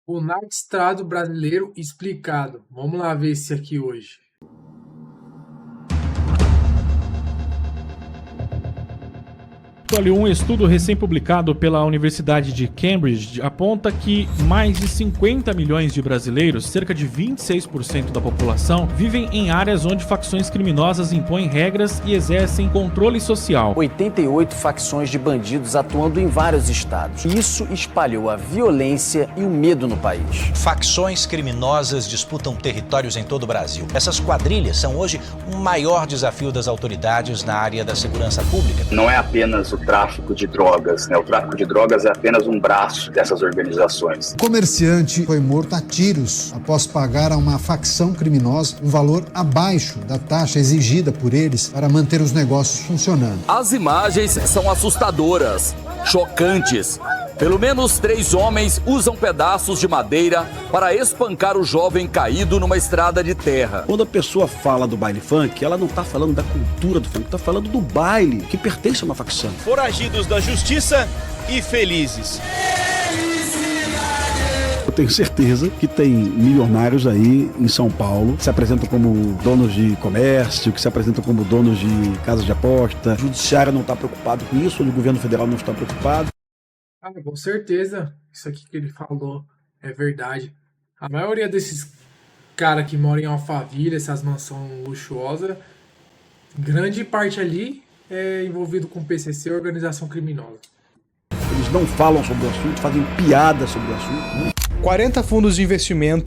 O narcoestado brasileiro explicado. Vamos lá ver esse aqui hoje. Olha, um estudo recém-publicado pela Universidade de Cambridge aponta que mais de 50 milhões de brasileiros, cerca de 26% da população, vivem em áreas onde facções criminosas impõem regras e exercem controle social. 88 facções de bandidos atuando em vários estados. Isso espalhou a violência e o medo no país. Facções criminosas disputam territórios em todo o Brasil. Essas quadrilhas são hoje o maior desafio das autoridades na área da segurança pública. Não é apenas o tráfico de drogas, né? O tráfico de drogas é apenas um braço dessas organizações. O comerciante foi morto a tiros após pagar a uma facção criminosa um valor abaixo da taxa exigida por eles para manter os negócios funcionando. As imagens são assustadoras, chocantes. Pelo menos 3 homens usam pedaços de madeira para espancar o jovem caído numa estrada de terra. Quando a pessoa fala do baile funk, ela não está falando da cultura do funk, está falando do baile, que pertence a uma facção. Foragidos da justiça e felizes. Eu tenho certeza que tem milionários aí em São Paulo que se apresentam como donos de comércio, que se apresentam como donos de casas de aposta. O judiciário não está preocupado com isso, o governo federal não está preocupado. Com certeza, isso aqui que ele falou é verdade. A maioria desses caras que moram em Alphaville, essas mansões luxuosas, grande parte ali é envolvido com PCC, organização criminosa. Eles não falam sobre o assunto, fazem piada sobre o assunto, né? 40 fundos de investimento.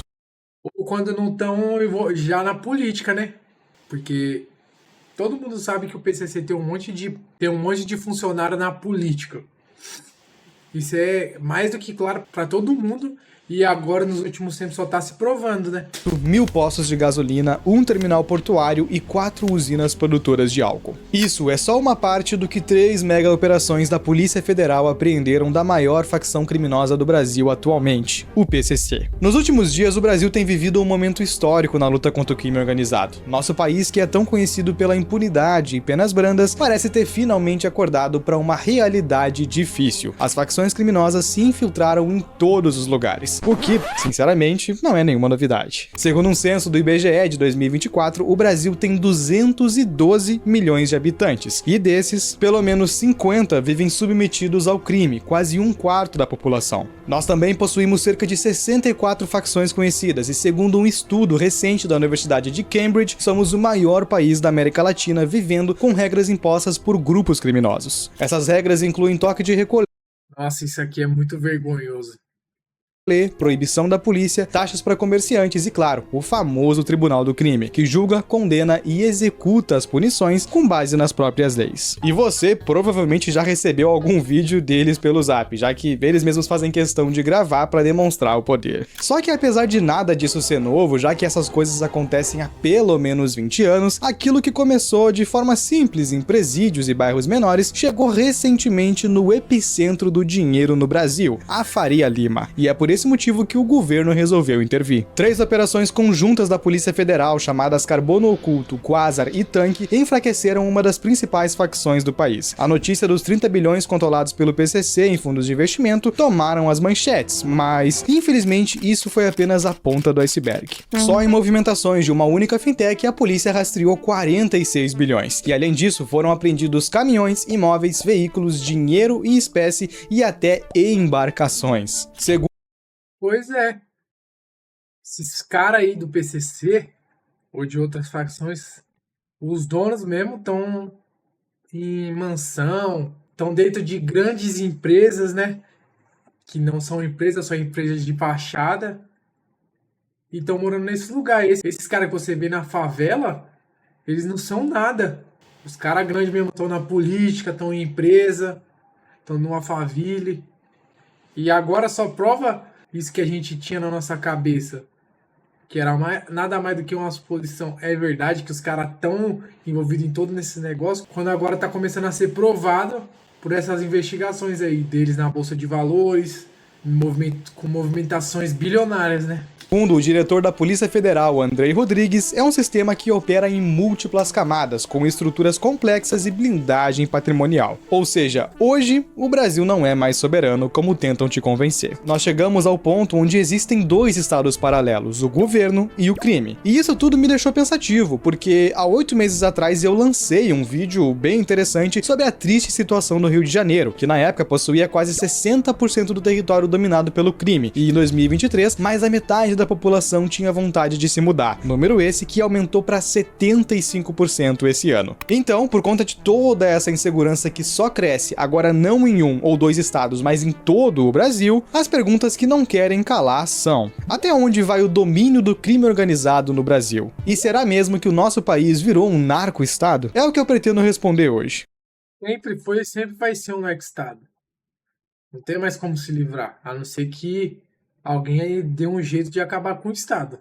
Ou quando não estão já na política, né? Porque todo mundo sabe que o PCC tem um monte de funcionário na política. Isso é mais do que claro para todo mundo e agora nos últimos tempos só está se provando, né? 1.000 postos de gasolina, um terminal portuário e 4 usinas produtoras de álcool. Isso é só uma parte do que 3 mega operações da Polícia Federal apreenderam da maior facção criminosa do Brasil atualmente, o PCC. Nos últimos dias, o Brasil tem vivido um momento histórico na luta contra o crime organizado. Nosso país, que é tão conhecido pela impunidade e penas brandas, parece ter finalmente acordado para uma realidade difícil. As facções criminosas se infiltraram em todos os lugares. O que, sinceramente, não é nenhuma novidade. Segundo um censo do IBGE de 2024, o Brasil tem 212 milhões de habitantes, e desses, pelo menos 50 vivem submetidos ao crime, quase 1/4 da população. Nós também possuímos cerca de 64 facções conhecidas, e segundo um estudo recente da Universidade de Cambridge, somos o maior país da América Latina vivendo com regras impostas por grupos criminosos. Essas regras incluem toque de recolher. Nossa, isso aqui é muito vergonhoso. Proibição da polícia, taxas para comerciantes e, claro, o famoso Tribunal do Crime, que julga, condena e executa as punições com base nas próprias leis. E você provavelmente já recebeu algum vídeo deles pelo Zap, já que eles mesmos fazem questão de gravar para demonstrar o poder. Só que apesar de nada disso ser novo, já que essas coisas acontecem há pelo menos 20 anos, aquilo que começou de forma simples em presídios e bairros menores chegou recentemente no epicentro do dinheiro no Brasil, a Faria Lima. E é por esse motivo que o governo resolveu intervir. 3 operações conjuntas da Polícia Federal, chamadas Carbono Oculto, Quasar e Tanque, enfraqueceram uma das principais facções do país. A notícia dos 30 bilhões controlados pelo PCC em fundos de investimento tomaram as manchetes, mas, infelizmente, isso foi apenas a ponta do iceberg. Só em movimentações de uma única fintech, a polícia rastreou 46 bilhões. E, além disso, foram apreendidos caminhões, imóveis, veículos, dinheiro e espécie e até embarcações. Pois é. Esses caras aí do PCC ou de outras facções, os donos mesmo estão em mansão, estão dentro de grandes empresas, né? Que não são empresas, são empresas de fachada. E estão morando nesse lugar. Esses caras que você vê na favela, eles não são nada. Os caras grandes mesmo estão na política, estão em empresa, estão numa favela. E agora só prova isso que a gente tinha na nossa cabeça, que era nada mais do que uma suposição. É verdade que os caras estão envolvidos em todo esse negócio, quando agora está começando a ser provado por essas investigações aí deles na Bolsa de Valores, com movimentações bilionárias, né? Segundo o diretor da Polícia Federal, Andrei Rodrigues, é um sistema que opera em múltiplas camadas, com estruturas complexas e blindagem patrimonial. Ou seja, hoje, o Brasil não é mais soberano como tentam te convencer. Nós chegamos ao ponto onde existem dois estados paralelos, o governo e o crime. E isso tudo me deixou pensativo, porque há 8 meses atrás eu lancei um vídeo bem interessante sobre a triste situação no Rio de Janeiro, que na época possuía quase 60% do território dominado pelo crime, e em 2023, mais da metade da população tinha vontade de se mudar, número esse que aumentou para 75% esse ano. Então, por conta de toda essa insegurança que só cresce, agora não em 1 ou 2 estados, mas em todo o Brasil, as perguntas que não querem calar são: até onde vai o domínio do crime organizado no Brasil? E será mesmo que o nosso país virou um narco-estado? É o que eu pretendo responder hoje. Sempre foi e sempre vai ser um narco-estado. Não tem mais como se livrar, a não ser que alguém aí dê um jeito de acabar com o Estado.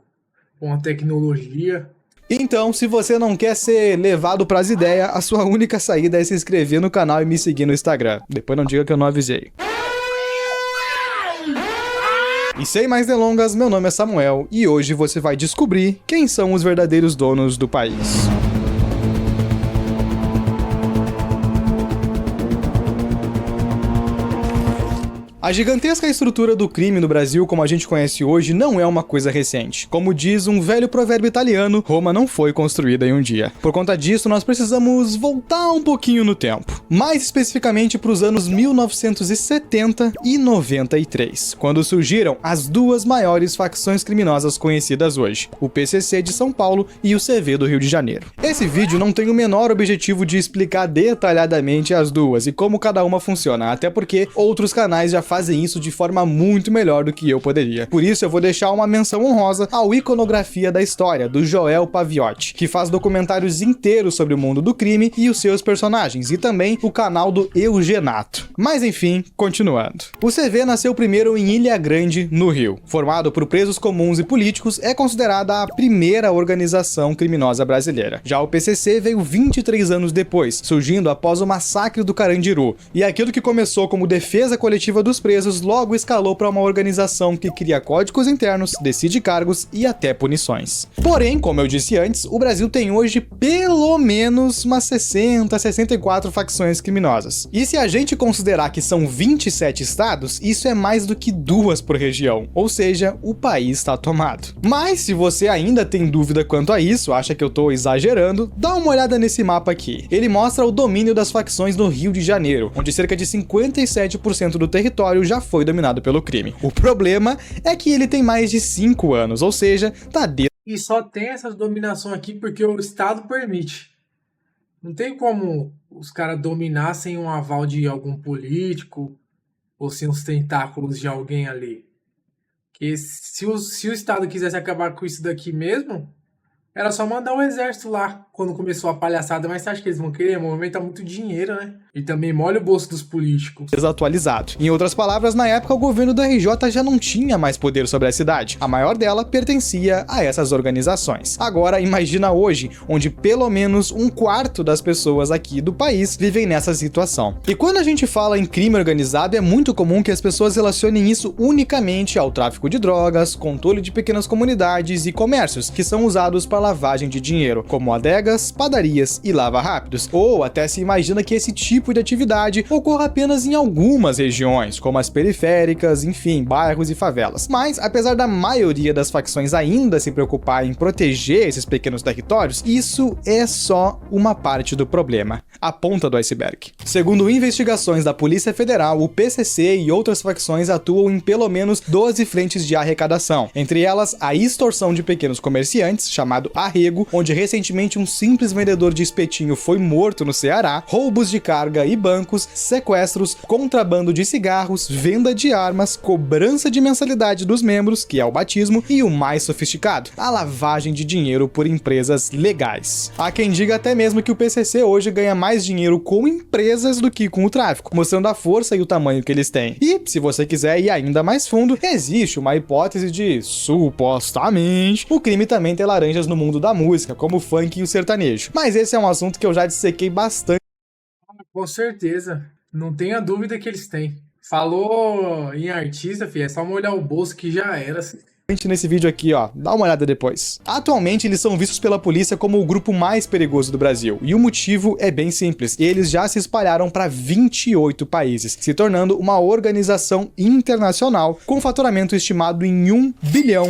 Com a tecnologia. Então, se você não quer ser levado pras ideias, a sua única saída é se inscrever no canal e me seguir no Instagram. Depois não diga que eu não avisei. E sem mais delongas, meu nome é Samuel e hoje você vai descobrir quem são os verdadeiros donos do país. A gigantesca estrutura do crime no Brasil, como a gente conhece hoje, não é uma coisa recente. Como diz um velho provérbio italiano, Roma não foi construída em um dia. Por conta disso, nós precisamos voltar um pouquinho no tempo. Mais especificamente para os anos 1970 e 93, quando surgiram as duas maiores facções criminosas conhecidas hoje, o PCC de São Paulo e o CV do Rio de Janeiro. Esse vídeo não tem o menor objetivo de explicar detalhadamente as duas e como cada uma funciona, até porque outros canais já fazem isso de forma muito melhor do que eu poderia. Por isso eu vou deixar uma menção honrosa ao Iconografia da História, do Joel Paviotti, que faz documentários inteiros sobre o mundo do crime e os seus personagens, e também o canal do Eugenato. Mas enfim, continuando. O CV nasceu primeiro em Ilha Grande, no Rio. Formado por presos comuns e políticos, é considerada a primeira organização criminosa brasileira. Já o PCC veio 23 anos depois, surgindo após o massacre do Carandiru, e aquilo que começou como defesa coletiva dos presos logo escalou para uma organização que cria códigos internos, decide cargos e até punições. Porém, como eu disse antes, o Brasil tem hoje pelo menos umas 60, 64 facções criminosas. E se a gente considerar que são 27 estados, isso é mais do que 2 por região, ou seja, o país está tomado. Mas se você ainda tem dúvida quanto a isso, acha que eu tô exagerando, dá uma olhada nesse mapa aqui. Ele mostra o domínio das facções no Rio de Janeiro, onde cerca de 57% do território já foi dominado pelo crime. O problema é que ele tem mais de 5 anos, ou seja, tá dentro. E só tem essas dominações aqui porque o Estado permite. Não tem como os caras dominar sem um aval de algum político ou sem os tentáculos de alguém ali. Porque se o Estado quisesse acabar com isso daqui mesmo, era só mandar o exército lá quando começou a palhaçada. Mas você acha que eles vão querer? Movimenta muito dinheiro, né? E também molha o bolso dos políticos. Desatualizado. Em outras palavras, na época o governo da RJ já não tinha mais poder sobre a cidade. A maior dela pertencia a essas organizações. Agora, imagina hoje, onde pelo menos 1/4 das pessoas aqui do país vivem nessa situação. E quando a gente fala em crime organizado, é muito comum que as pessoas relacionem isso unicamente ao tráfico de drogas, controle de pequenas comunidades e comércios, que são usados para lavagem de dinheiro, como adegas, padarias e lava-rápidos. Ou até se imagina que esse tipo de atividade ocorra apenas em algumas regiões, como as periféricas, enfim, bairros e favelas. Mas, apesar da maioria das facções ainda se preocupar em proteger esses pequenos territórios, isso é só uma parte do problema, a ponta do iceberg. Segundo investigações da Polícia Federal, o PCC e outras facções atuam em pelo menos 12 frentes de arrecadação, entre elas a extorsão de pequenos comerciantes, chamado arrego, onde recentemente um simples vendedor de espetinho foi morto no Ceará, roubos de carga e bancos, sequestros, contrabando de cigarros, venda de armas, cobrança de mensalidade dos membros, que é o batismo, e o mais sofisticado, a lavagem de dinheiro por empresas legais. Há quem diga até mesmo que o PCC hoje ganha mais dinheiro com empresas do que com o tráfico, mostrando a força e o tamanho que eles têm. E, se você quiser ir ainda mais fundo, existe uma hipótese de, supostamente, o crime também ter laranjas no mundo da música, como o funk e o sertanejo. Mas esse é um assunto que eu já dissequei bastante. Com certeza. Não tenha dúvida que eles têm. Falou em artista, filho, é só molhar o bolso que já era. nesse vídeo aqui, ó, dá uma olhada depois. Atualmente eles são vistos pela polícia como o grupo mais perigoso do Brasil, e o motivo é bem simples, eles já se espalharam para 28 países, se tornando uma organização internacional com faturamento estimado em $1 bilhão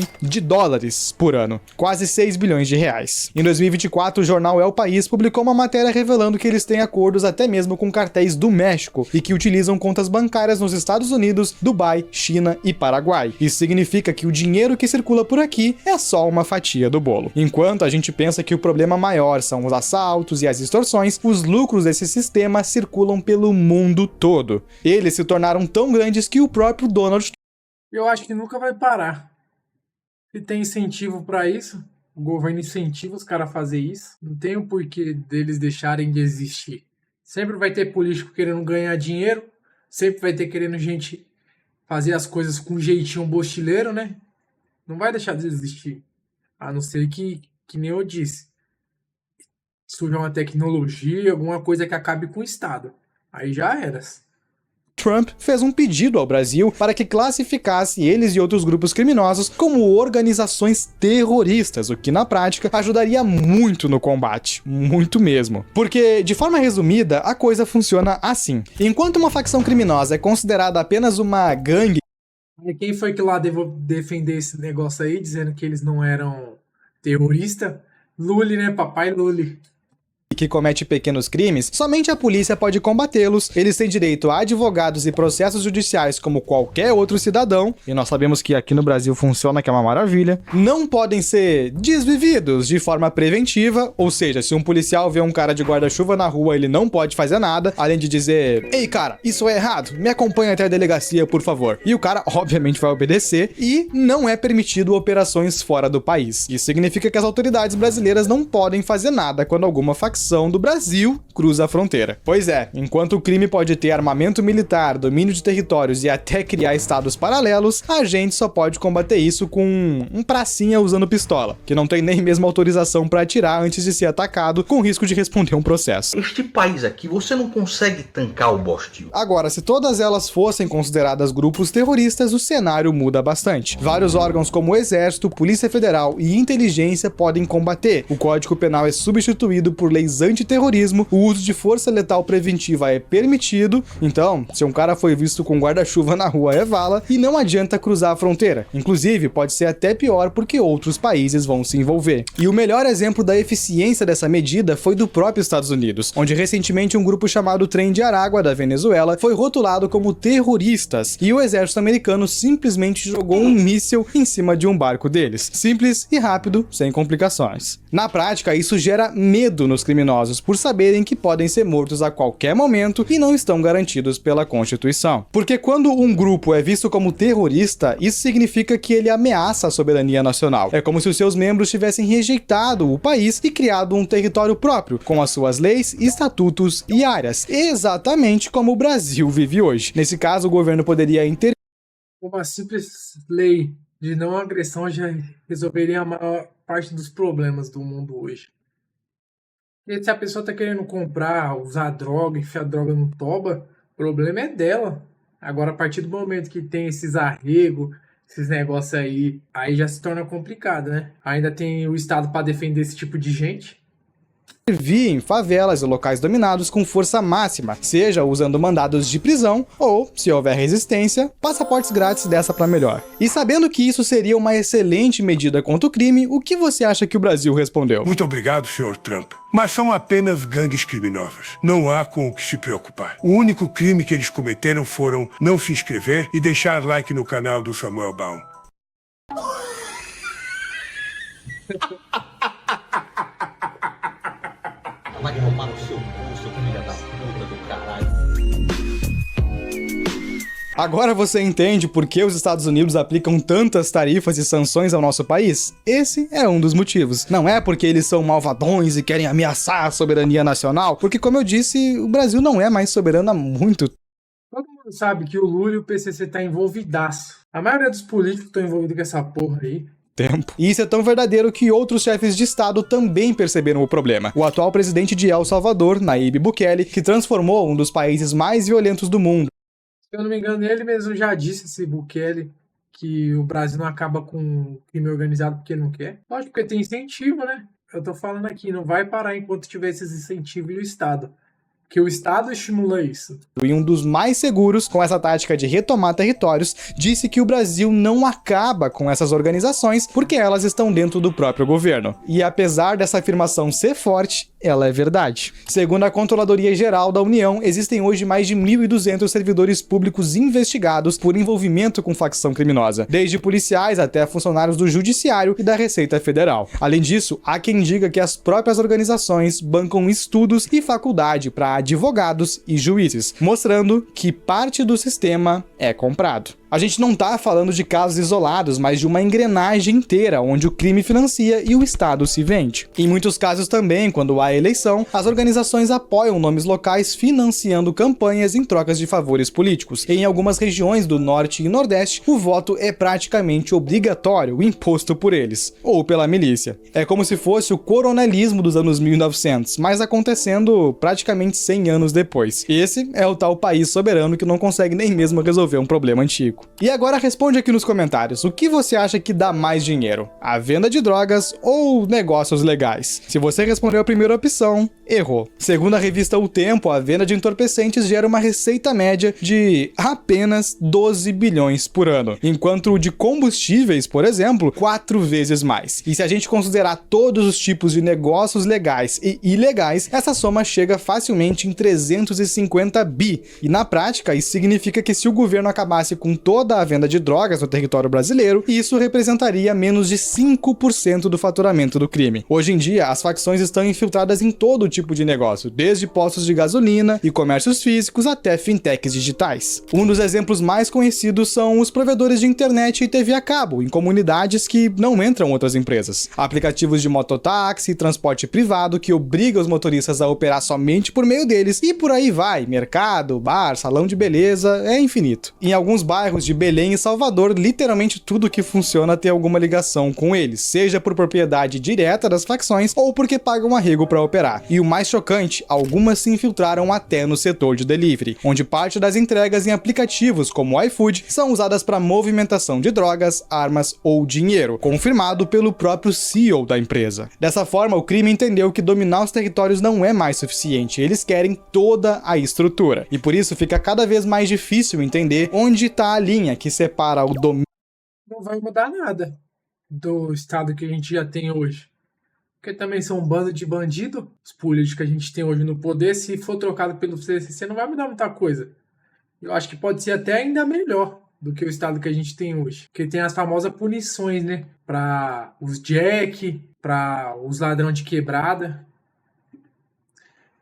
por ano, quase 6 bilhões de reais. Em 2024, o jornal El País publicou uma matéria revelando que eles têm acordos até mesmo com cartéis do México e que utilizam contas bancárias nos Estados Unidos, Dubai, China e Paraguai. Isso significa que o dinheiro que circula por aqui é só uma fatia do bolo. Enquanto a gente pensa que o problema maior são os assaltos e as extorsões, os lucros desse sistema circulam pelo mundo todo. Eles se tornaram tão grandes que o próprio Donald Eu acho que nunca vai parar. Se tem incentivo para isso, o governo incentiva os caras a fazer isso, não tem o porquê deles deixarem de existir. Sempre vai ter político querendo ganhar dinheiro, sempre vai ter querendo gente fazer as coisas com jeitinho bostileiro, né? Não vai deixar de existir. A não ser que nem eu disse, surja uma tecnologia, alguma coisa que acabe com o Estado. Aí já era. Trump fez um pedido ao Brasil para que classificasse eles e outros grupos criminosos como organizações terroristas, o que na prática ajudaria muito no combate, muito mesmo. Porque, de forma resumida, a coisa funciona assim. Enquanto uma facção criminosa é considerada apenas uma gangue, quem foi que lá defender esse negócio aí, dizendo que eles não eram terroristas? Lully, né? Papai Lully. Que comete pequenos crimes, somente a polícia pode combatê-los, eles têm direito a advogados e processos judiciais como qualquer outro cidadão, e nós sabemos que aqui no Brasil funciona, que é uma maravilha. Não podem ser desvividos de forma preventiva, ou seja, se um policial vê um cara de guarda-chuva na rua, ele não pode fazer nada, além de dizer: ei cara, isso é errado, me acompanha até a delegacia, por favor. E o cara obviamente vai obedecer, e não é permitido operações fora do país. Isso significa que as autoridades brasileiras não podem fazer nada quando alguma facção do Brasil cruza a fronteira. Pois é, enquanto o crime pode ter armamento militar, domínio de territórios e até criar estados paralelos, a gente só pode combater isso com um pracinha usando pistola, que não tem nem mesmo autorização para atirar antes de ser atacado, com risco de responder um processo. Este país aqui, você não consegue tancar o bostil. Agora, se todas elas fossem consideradas grupos terroristas, o cenário muda bastante. Vários órgãos como o Exército, Polícia Federal e Inteligência podem combater. O Código Penal é substituído por leis antiterrorismo, o uso de força letal preventiva é permitido, então, se um cara foi visto com guarda-chuva na rua é vala, e não adianta cruzar a fronteira. Inclusive, pode ser até pior porque outros países vão se envolver. E o melhor exemplo da eficiência dessa medida foi do próprio Estados Unidos, onde recentemente um grupo chamado Trem de Aragua, da Venezuela, foi rotulado como terroristas, e o exército americano simplesmente jogou um míssil em cima de um barco deles. Simples e rápido, sem complicações. Na prática, isso gera medo nos criminosos por saberem que podem ser mortos a qualquer momento e não estão garantidos pela Constituição. Porque quando um grupo é visto como terrorista, isso significa que ele ameaça a soberania nacional. É como se os seus membros tivessem rejeitado o país e criado um território próprio, com as suas leis, estatutos e áreas, exatamente como o Brasil vive hoje. Nesse caso, o governo poderia intervir. Uma simples lei de não agressão já resolveria a maior parte dos problemas do mundo hoje. E se a pessoa tá querendo comprar, usar droga, enfiar droga no toba, o problema é dela. Agora, a partir do momento que tem esses arregos, esses negócios aí já se torna complicado, né? Ainda tem o Estado para defender esse tipo de gente. Intervir em favelas e locais dominados com força máxima, seja usando mandados de prisão ou, se houver resistência, passaportes grátis dessa para melhor. E sabendo que isso seria uma excelente medida contra o crime, o que você acha que o Brasil respondeu? Muito obrigado, Sr. Trump. Mas são apenas gangues criminosas. Não há com o que se preocupar. O único crime que eles cometeram foram não se inscrever e deixar like no canal do Samuel Baum. Vai tomar no seu curso, filha da puta do caralho. Agora você entende por que os Estados Unidos aplicam tantas tarifas e sanções ao nosso país? Esse é um dos motivos. Não é porque eles são malvadões e querem ameaçar a soberania nacional, porque, como eu disse, o Brasil não é mais soberano há muito. Todo mundo sabe que o Lula e o PCC tá envolvidaço. A maioria dos políticos estão envolvidos com essa porra aí. Tempo. E isso é tão verdadeiro que outros chefes de estado também perceberam o problema. O atual presidente de El Salvador, Nayib Bukele, que transformou um dos países mais violentos do mundo. Se eu não me engano, ele mesmo já disse, esse Bukele, que o Brasil não acaba com o crime organizado porque não quer? Lógico, porque tem incentivo, né? Eu tô falando aqui, não vai parar enquanto tiver esses incentivos e o Estado. Que o Estado estimula isso. E um dos mais seguros com essa tática de retomar territórios, disse que o Brasil não acaba com essas organizações porque elas estão dentro do próprio governo. E apesar dessa afirmação ser forte, ela é verdade. Segundo a Controladoria Geral da União, existem hoje mais de 1.200 servidores públicos investigados por envolvimento com facção criminosa, desde policiais até funcionários do Judiciário e da Receita Federal. Além disso, há quem diga que as próprias organizações bancam estudos e faculdade para advogados e juízes, mostrando que parte do sistema é comprado. A gente não tá falando de casos isolados, mas de uma engrenagem inteira, onde o crime financia e o Estado se vende. Em muitos casos também, quando há eleição, as organizações apoiam nomes locais financiando campanhas em trocas de favores políticos. Em algumas regiões do Norte e Nordeste, o voto é praticamente obrigatório, imposto por eles, ou pela milícia. É como se fosse o coronelismo dos anos 1900, mas acontecendo praticamente 100 anos depois. Esse é o tal país soberano que não consegue nem mesmo resolver um problema antigo. E agora responde aqui nos comentários, o que você acha que dá mais dinheiro? A venda de drogas ou negócios legais? Se você respondeu a primeira opção, errou. Segundo a revista O Tempo, a venda de entorpecentes gera uma receita média de apenas 12 bilhões por ano, enquanto o de combustíveis, por exemplo, 4 vezes mais. E se a gente considerar todos os tipos de negócios legais e ilegais, essa soma chega facilmente em 350 bi. E na prática, isso significa que se o governo acabasse com toda a venda de drogas no território brasileiro, isso representaria menos de 5% do faturamento do crime. Hoje em dia, as facções estão infiltradas em todo tipo de negócio, desde postos de gasolina e comércios físicos até fintechs digitais. Um dos exemplos mais conhecidos são os provedores de internet e TV a cabo, em comunidades que não entram outras empresas. Aplicativos de mototáxi e transporte privado que obrigam os motoristas a operar somente por meio deles, e por aí vai, mercado, bar, salão de beleza, é infinito. Em alguns bairros de Belém e Salvador, literalmente tudo que funciona tem alguma ligação com eles, seja por propriedade direta das facções ou porque pagam arrego para operar. E o mais chocante, algumas se infiltraram até no setor de delivery, onde parte das entregas em aplicativos como o iFood são usadas para movimentação de drogas, armas ou dinheiro, confirmado pelo próprio CEO da empresa. Dessa forma, o crime entendeu que dominar os territórios não é mais suficiente, eles querem toda a estrutura. E por isso fica cada vez mais difícil entender onde está a linha que separa o domínio. Não vai mudar nada do Estado que a gente já tem hoje. Porque também são um bando de bandidos. Os políticos que a gente tem hoje no poder, se for trocado pelo PCC, não vai mudar muita coisa. Eu acho que pode ser até ainda melhor do que o Estado que a gente tem hoje. Porque tem as famosas punições, né? Para os jack, para os ladrão de quebrada.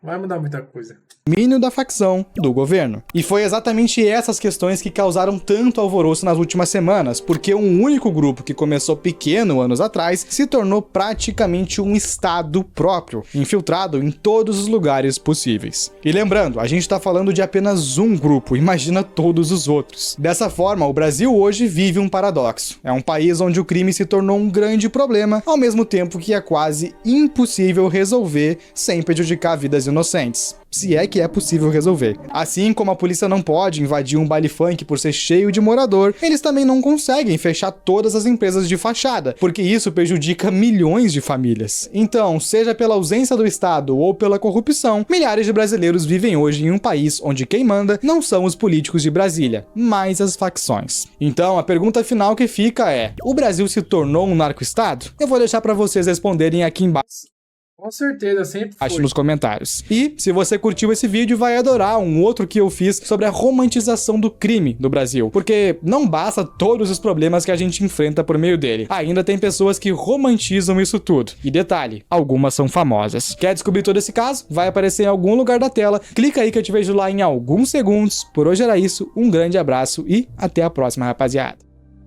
Não vai mudar muita coisa. Domínio da facção do governo. E foi exatamente essas questões que causaram tanto alvoroço nas últimas semanas, porque um único grupo que começou pequeno anos atrás se tornou praticamente um estado próprio, infiltrado em todos os lugares possíveis. E lembrando, a gente está falando de apenas um grupo, imagina todos os outros. Dessa forma, o Brasil hoje vive um paradoxo. É um país onde o crime se tornou um grande problema, ao mesmo tempo que é quase impossível resolver sem prejudicar vidas inocentes. Se é que é possível resolver. Assim como a polícia não pode invadir um baile funk por ser cheio de morador, eles também não conseguem fechar todas as empresas de fachada, porque isso prejudica milhões de famílias. Então, seja pela ausência do Estado ou pela corrupção, milhares de brasileiros vivem hoje em um país onde quem manda não são os políticos de Brasília, mas as facções. Então, a pergunta final que fica é: o Brasil se tornou um narco-estado? Eu vou deixar para vocês responderem aqui embaixo. Com certeza, sempre foi. Ache nos comentários. E, se você curtiu esse vídeo, vai adorar um outro que eu fiz sobre a romantização do crime no Brasil. Porque não basta todos os problemas que a gente enfrenta por meio dele. Ainda tem pessoas que romantizam isso tudo. E detalhe, algumas são famosas. Quer descobrir todo esse caso? Vai aparecer em algum lugar da tela. Clica aí que eu te vejo lá em alguns segundos. Por hoje era isso, um grande abraço e até a próxima, rapaziada.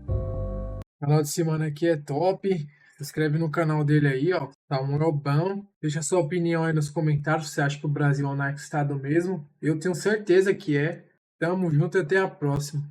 O canal de semana aqui é top. Se inscreve no canal dele aí, ó. Tá um bom. Deixa sua opinião aí nos comentários se você acha que o Brasil é um narco-estado mesmo. Eu tenho certeza que é. Tamo junto e até a próxima.